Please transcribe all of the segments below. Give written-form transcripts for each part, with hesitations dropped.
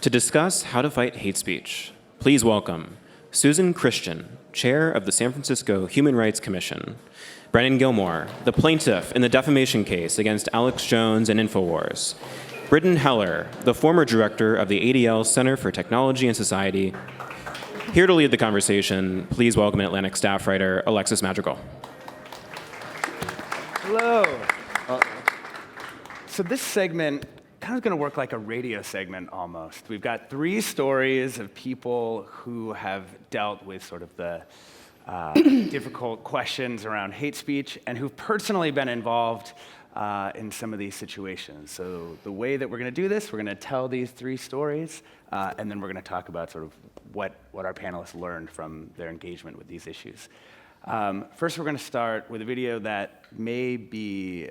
To discuss how to fight hate speech, please welcome Susan Christian, Chair of the San Francisco Human Rights Commission, Brennan Gilmore, the plaintiff in the defamation case against Alex Jones and Infowars, Brittan the former director of the ADL Center for Technology and Society. Here to lead the conversation, please welcome Atlantic staff writer Alexis Madrigal. Hello. So this segment kind of going to work like a radio segment almost. We've got 3 stories of people who have dealt with sort of the difficult questions around hate speech and who've personally been involved in some of these situations. So the way that we're going to do this, we're going to tell these 3 stories, and then we're going to talk about sort of what our panelists learned from their engagement with these issues. First, we're going to start with a video that may be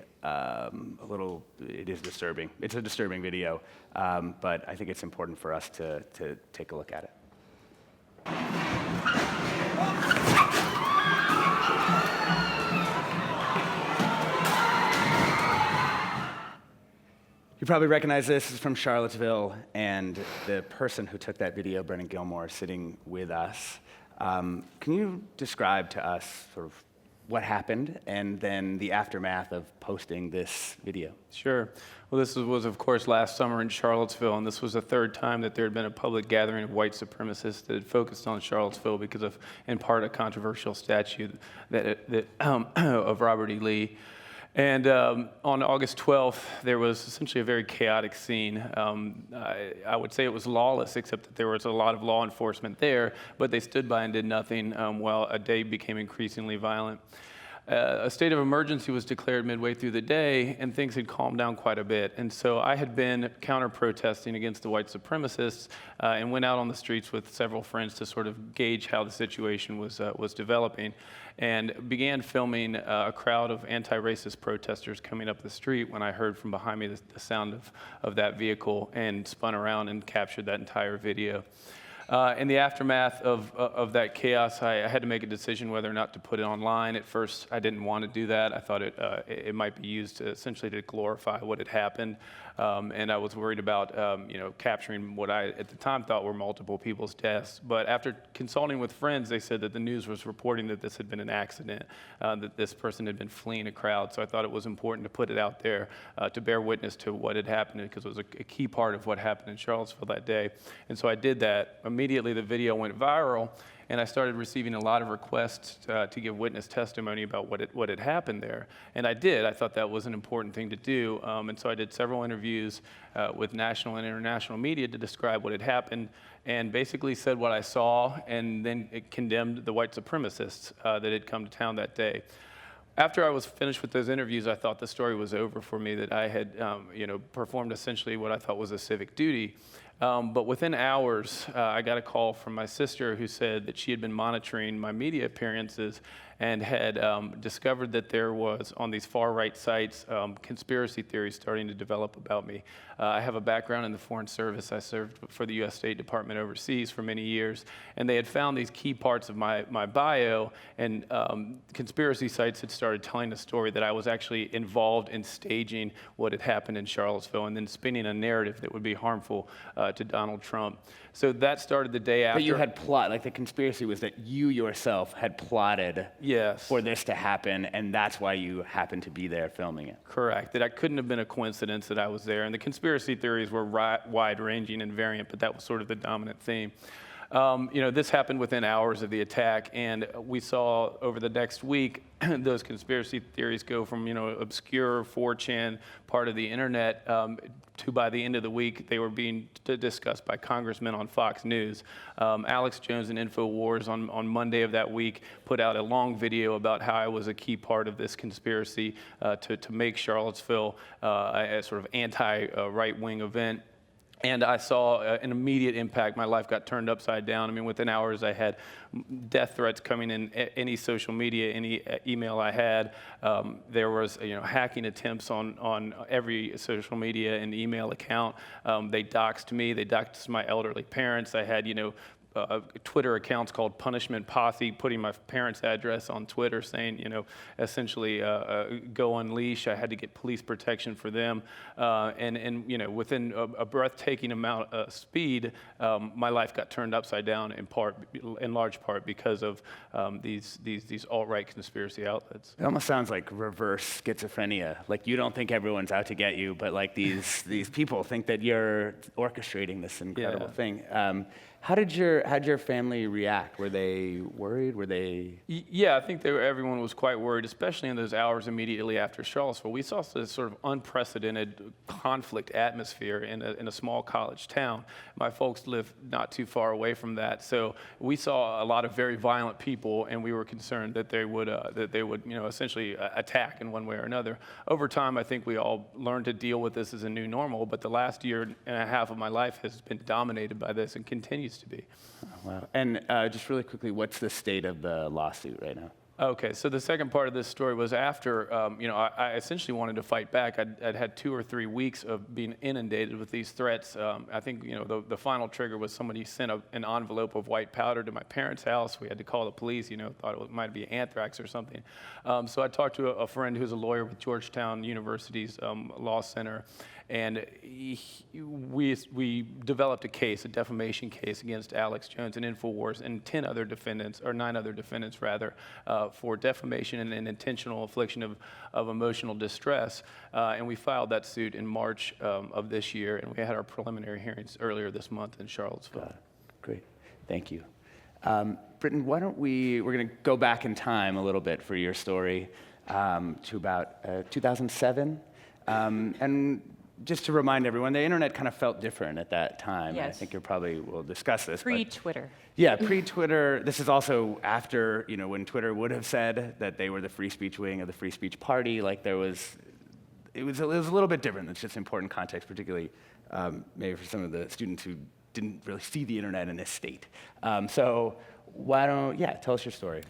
it is disturbing. It's a disturbing video, but I think it's important for us to take a look at it. You probably recognize this is from Charlottesville, and the person who took that video, Brennan Gilmore, is sitting with us. Can you describe to us sort of what happened and then the aftermath of posting this video? Sure. Well, this was, of course, last summer in Charlottesville, and this was the 3rd time that there had been a public gathering of white supremacists that had focused on Charlottesville because of, in part, a controversial statute of Robert E. Lee. And on August 12th, there was essentially a very chaotic scene. I would say it was lawless, except that there was a lot of law enforcement there, but they stood by and did nothing while a day became increasingly violent. A state of emergency was declared midway through the day, and things had calmed down quite a bit. And so I had been counter-protesting against the white supremacists and went out on the streets with several friends to sort of gauge how the situation was developing, and began filming a crowd of anti-racist protesters coming up the street when I heard from behind me the sound of that vehicle, and spun around and captured that entire video. In the aftermath of that chaos, I had to make a decision whether or not to put it online. At first, I didn't want to do that. I thought it might be used essentially to glorify what had happened, and I was worried about capturing what I at the time thought were multiple people's deaths. But after consulting with friends, they said that the news was reporting that this had been an accident, that this person had been fleeing a crowd. So I thought it was important to put it out there to bear witness to what had happened, because it was a key part of what happened in Charlottesville that day. And so I did that. Immediately, the video went viral, and I started receiving a lot of requests to give witness testimony about what had happened there. And I did. I thought that was an important thing to do. And so I did several interviews with national and international media to describe what had happened, and basically said what I saw, and then it condemned the white supremacists that had come to town that day. After I was finished with those interviews, I thought the story was over for me, that I had performed essentially what I thought was a civic duty. But within hours, I got a call from my sister who said that she had been monitoring my media appearances and had discovered that there was, on these far-right sites, conspiracy theories starting to develop about me. I have a background in the Foreign Service. I served for the U.S. State Department overseas for many years, and they had found these key parts of my bio, and conspiracy sites had started telling the story that I was actually involved in staging what had happened in Charlottesville and then spinning a narrative that would be harmful to Donald Trump. So that started the day after. But you had the conspiracy was that you yourself had plotted for this to happen, and that's why you happened to be there filming it. Correct. That couldn't have been a coincidence that I was there. And the conspiracy theories were wide-ranging and variant, but that was sort of the dominant theme. This happened within hours of the attack, and we saw over the next week those conspiracy theories go from, obscure 4chan part of the internet to, by the end of the week, they were being discussed by congressmen on Fox News. Alex Jones and Infowars on Monday of that week put out a long video about how I was a key part of this conspiracy to make Charlottesville a sort of anti-right-wing event. And I saw an immediate impact. My life got turned upside down. I mean, within hours, I had death threats coming in any social media, any email I had. There was, hacking attempts on every social media and email account. They doxed me. They doxed my elderly parents. I had, Twitter accounts called Punishment Posse, putting my parents' address on Twitter, saying, essentially, go unleash. I had to get police protection for them, and within a breathtaking amount of speed, my life got turned upside down in large part because of these alt-right conspiracy outlets. It almost sounds like reverse schizophrenia. Like you don't think everyone's out to get you, but like these people think that you're orchestrating this incredible thing. How did your family react? Were they worried? Were they? Yeah, I think everyone was quite worried, especially in those hours immediately after Charlottesville. We saw this sort of unprecedented conflict atmosphere in a small college town. My folks live not too far away from that, so we saw a lot of very violent people, and we were concerned that they would essentially attack in one way or another. Over time, I think we all learned to deal with this as a new normal, but the last year and a half of my life has been dominated by this and continues to be. Oh, wow. And just really quickly, what's the state of the lawsuit right now? Okay, so the second part of this story was after, I essentially wanted to fight back. I'd had 2 or 3 weeks of being inundated with these threats. I think, the final trigger was somebody sent an envelope of white powder to my parents' house. We had to call the police, thought it might be anthrax or something. So I talked to a friend who's a lawyer with Georgetown University's Law Center, and we developed a case, a defamation case against Alex Jones and Infowars and 9 other defendants, for defamation and an intentional infliction of emotional distress. And we filed that suit in March of this year, and we had our preliminary hearings earlier this month in Charlottesville. Great, thank you. Brittan, why don't we're going to go back in time a little bit for your story to about 2007. And just to remind everyone, the internet kind of felt different at that time. Yes. And I think we'll discuss this. Pre-Twitter. Yeah, pre-Twitter. This is also after, when Twitter would have said that they were the free speech wing of the free speech party. Like it was a little bit different. It's just important context, particularly maybe for some of the students who didn't really see the internet in this state. So tell us your story.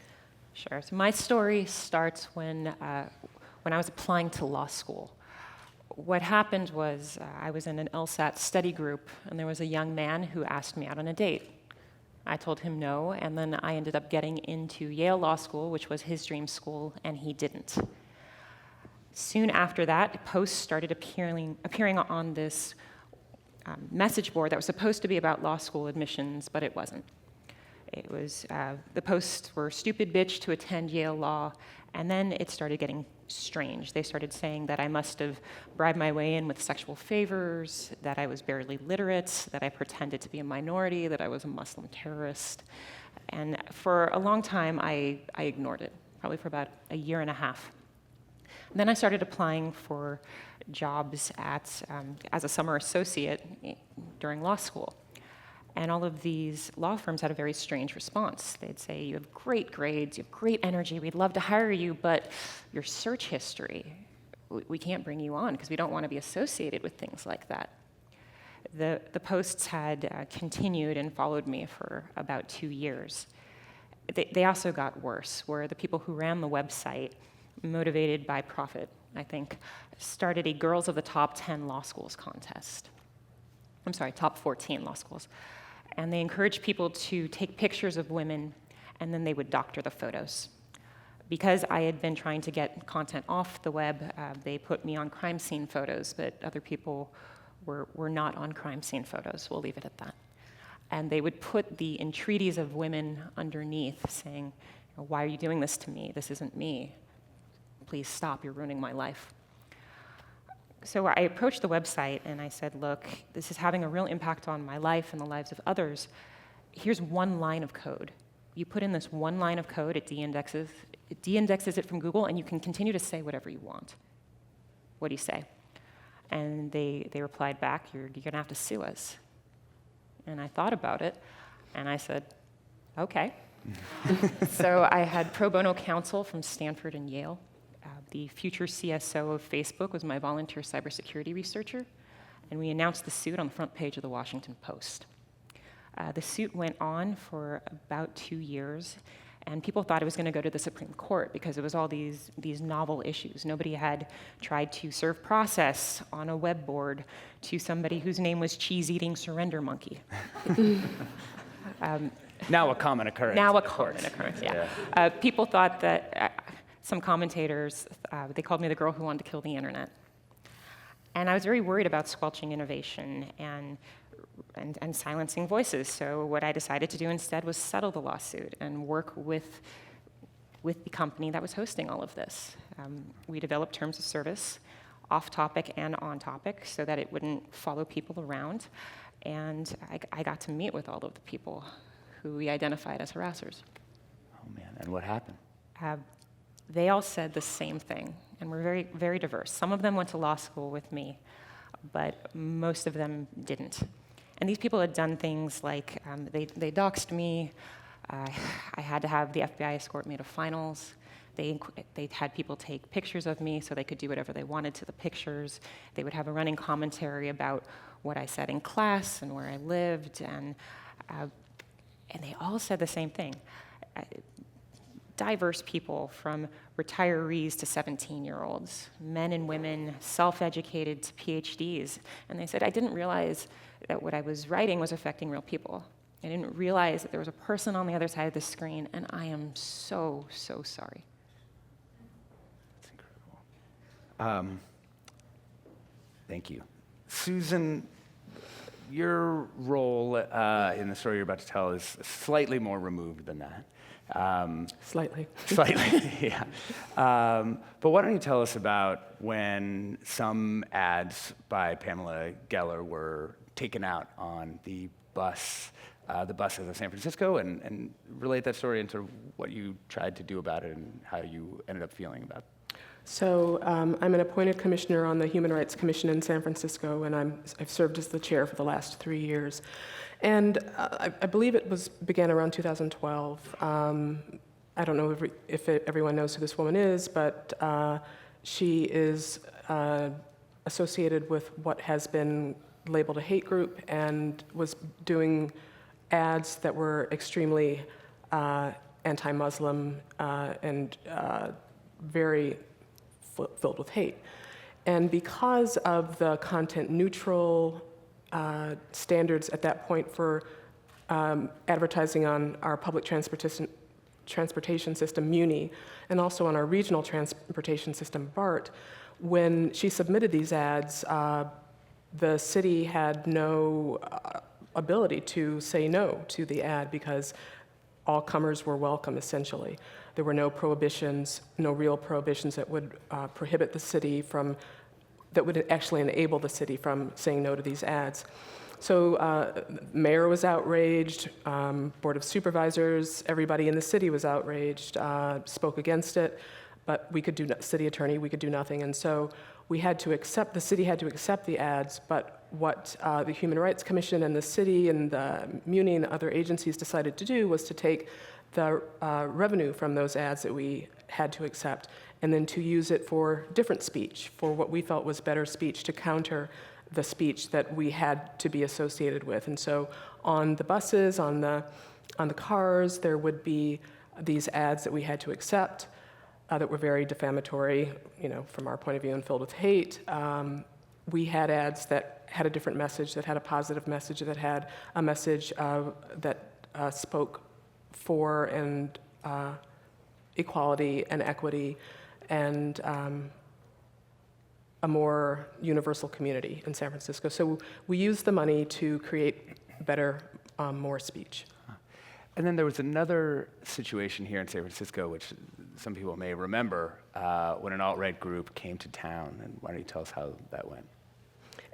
Sure. So my story starts when I was applying to law school. What happened was I was in an LSAT study group, and there was a young man who asked me out on a date. I told him no, and then I ended up getting into Yale Law School, which was his dream school, and he didn't. Soon after that, posts started appearing on this message board that was supposed to be about law school admissions, but it wasn't. It was, the posts were stupid bitch to attend Yale Law, and then it started getting strange. They started saying that I must have bribed my way in with sexual favors, that I was barely literate, that I pretended to be a minority, that I was a Muslim terrorist. And for a long time, I ignored it, probably for about a year and a half. And then I started applying for jobs as a summer associate during law school. And all of these law firms had a very strange response. They'd say, you have great grades, you have great energy, we'd love to hire you, but your search history, we can't bring you on because we don't want to be associated with things like that. The posts had continued and followed me for about 2 years. They also got worse, where the people who ran the website, motivated by profit, I think, started a Girls of the Top 10 Law Schools contest. I'm sorry, top 14 law schools. And they encouraged people to take pictures of women, and then they would doctor the photos. Because I had been trying to get content off the web, they put me on crime scene photos, but other people were not on crime scene photos. We'll leave it at that. And they would put the entreaties of women underneath, saying, why are you doing this to me? This isn't me. Please stop, you're ruining my life. So I approached the website and I said, look, this is having a real impact on my life and the lives of others. Here's one line of code. You put in this one line of code, it de-indexes it from Google, and you can continue to say whatever you want. What do you say? And they replied back, you're gonna have to sue us. And I thought about it, and I said, okay. So I had pro bono counsel from Stanford and Yale. The future CSO of Facebook was my volunteer cybersecurity researcher, and we announced the suit on the front page of the Washington Post. The suit went on for about 2 years, and people thought it was going to go to the Supreme Court because it was all these novel issues. Nobody had tried to serve process on a web board to somebody whose name was Cheese-Eating Surrender Monkey. Now a common occurrence. Now a of course. common occurrence, yeah. People thought that, some commentators, they called me the girl who wanted to kill the internet. And I was very worried about squelching innovation and silencing voices. So what I decided to do instead was settle the lawsuit and work with the company that was hosting all of this. We developed terms of service, off topic and on topic, so that it wouldn't follow people around. And I got to meet with all of the people who we identified as harassers. Oh man, and what happened? They all said the same thing, and we're very, very diverse. Some of them went to law school with me, but most of them didn't. And these people had done things like they doxed me. I had to have the FBI escort me to finals. They had people take pictures of me so they could do whatever they wanted to the pictures. They would have a running commentary about what I said in class and where I lived, and they all said the same thing. Diverse people, from retirees to 17-year-olds, men and women, self-educated to PhDs. And they said, I didn't realize that what I was writing was affecting real people. I didn't realize that there was a person on the other side of the screen, and I am so, so sorry. That's incredible. Thank you. Susan, your role in the story you're about to tell is slightly more removed than that. Slightly. Slightly, yeah. But why don't you tell us about when some ads by Pamela Geller were taken out on the buses of San Francisco, and relate that story into what you tried to do about it and how you ended up feeling about it. So I'm an appointed commissioner on the Human Rights Commission in San Francisco, and I've served as the chair for the last 3 years. And I believe it began around 2012. I don't know if everyone knows who this woman is, but she is associated with what has been labeled a hate group and was doing ads that were extremely anti-Muslim and very filled with hate. And because of the content neutral standards at that point for advertising on our public transportation system, MUNI, and also on our regional transportation system, BART, when she submitted these ads, the city had no ability to say no to the ad because all comers were welcome, essentially. There were no prohibitions, no real prohibitions that would prohibit the city from, that would actually enable the city from saying no to these ads. So mayor was outraged, board of supervisors, everybody in the city was outraged, spoke against it, but we could do, city attorney, we could do nothing. And so we had to accept, the city had to accept the ads, but what the Human Rights Commission and the city and the MUNI and other agencies decided to do was to take the revenue from those ads that we had to accept and then to use it for different speech, for what we felt was better speech to counter the speech that we had to be associated with. And so on the buses, on the cars, there would be these ads that we had to accept that were very defamatory, you know, from our point of view and filled with hate. We had ads that had a different message, that had a positive message, that had a message that spoke for and equality and equity and a more universal community in San Francisco. So we used the money to create better, more speech. And then there was another situation here in San Francisco, which some people may remember, when an alt-right group came to town. And why don't you tell us how that went?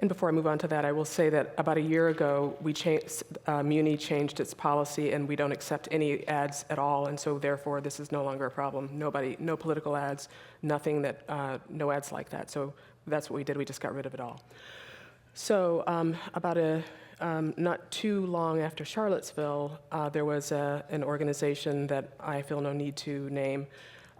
And before I move on to that, I will say that about a year ago, MUNI changed its policy, and we don't accept any ads at all, and so therefore this is no longer a problem. No political ads, nothing that, no ads like that. So that's what we did. We just got rid of it all. So about not too long after Charlottesville, there was an organization that I feel no need to name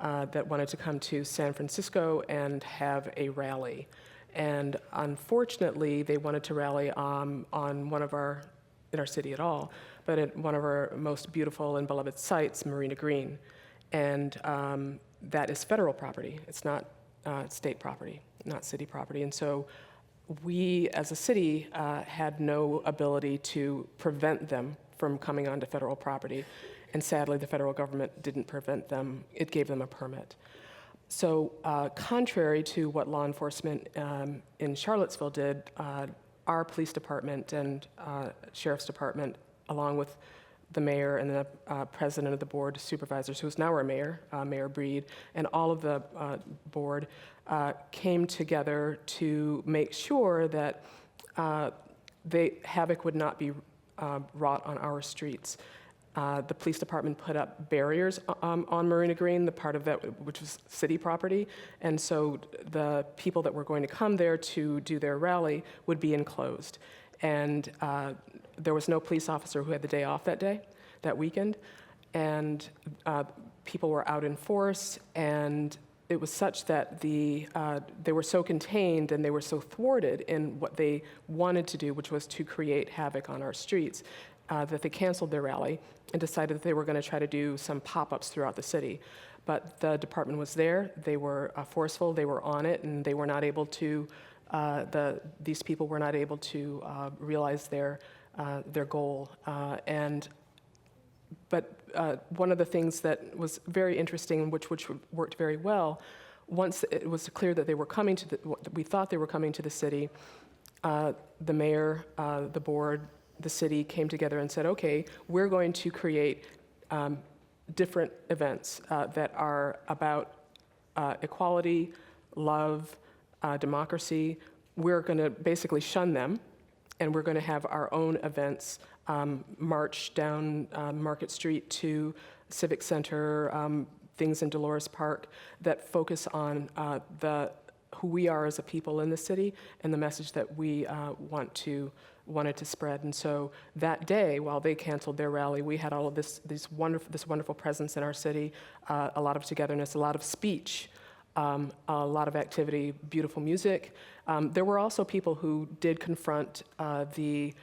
that wanted to come to San Francisco and have a rally. And unfortunately, they wanted to rally on one of in our city at all, but at one of our most beautiful and beloved sites, Marina Green. And that is federal property. It's not state property, not city property. And so we, as a city, had no ability to prevent them from coming onto federal property. And sadly, the federal government didn't prevent them. It gave them a permit. So contrary to what law enforcement in Charlottesville did, our police department and sheriff's department, along with the mayor and the president of the board of supervisors, who is now our mayor, Mayor Breed, and all of the board came together to make sure that havoc would not be wrought on our streets. The police department put up barriers on Marina Green, the part of that which was city property, and so the people that were going to come there to do their rally would be enclosed. And there was no police officer who had the day off that weekend, and people were out in force, and it was such that they were so contained and they were so thwarted in what they wanted to do, which was to create havoc on our streets, that they canceled their rally and decided that they were going to try to do some pop-ups throughout the city. But the department was there, they were forceful, they were on it, and they were not able to, these people were not able to realize their goal. But one of the things that was very interesting, which worked very well, once it was clear that they were coming to we thought they were coming to the city, the mayor, the board, the city came together and said, okay, we're going to create different events that are about equality, love, democracy. We're going to basically shun them, and we're going to have our own events, march down Market Street to Civic Center, things in Dolores Park that focus on who we are as a people in the city and the message that we wanted to spread. And so that day, while they canceled their rally, we had all of this wonderful presence in our city, a lot of togetherness, a lot of speech, a lot of activity, beautiful music. There were also people who did confront these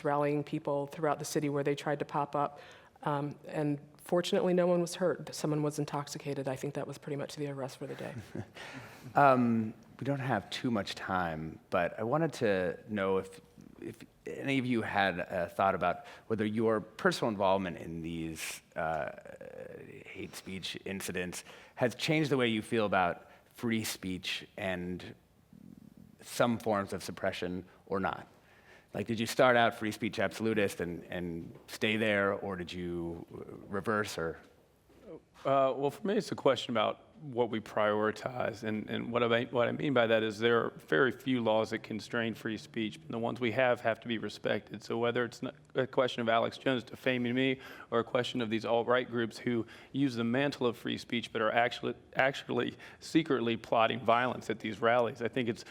rallying people throughout the city where they tried to pop up, and fortunately no one was hurt. Someone was intoxicated. I think that was pretty much the arrest for the day. We don't have too much time, but I wanted to know if any of you had a thought about whether your personal involvement in these hate speech incidents has changed the way you feel about free speech and some forms of suppression or not. Like, did you start out free speech absolutist and stay there, or did you reverse, or? Well, for me, it's a question about what we prioritize. And what I mean by that is there are very few laws that constrain free speech. The ones we have to be respected. So whether it's a question of Alex Jones defaming me or a question of these alt-right groups who use the mantle of free speech but are actually secretly plotting violence at these rallies, I think it's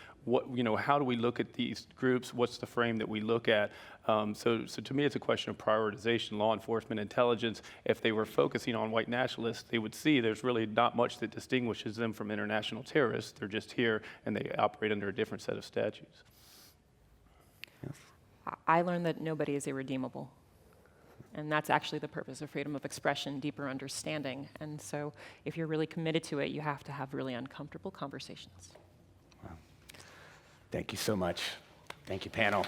how do we look at these groups? What's the frame that we look at? So to me, it's a question of prioritization, law enforcement, intelligence. If they were focusing on white nationalists, they would see there's really not much that distinguishes them from international terrorists. They're just here, and they operate under a different set of statutes. I learned that nobody is irredeemable. And that's actually the purpose of freedom of expression, deeper understanding. And so if you're really committed to it, you have to have really uncomfortable conversations. Wow. Thank you so much. Thank you, panel.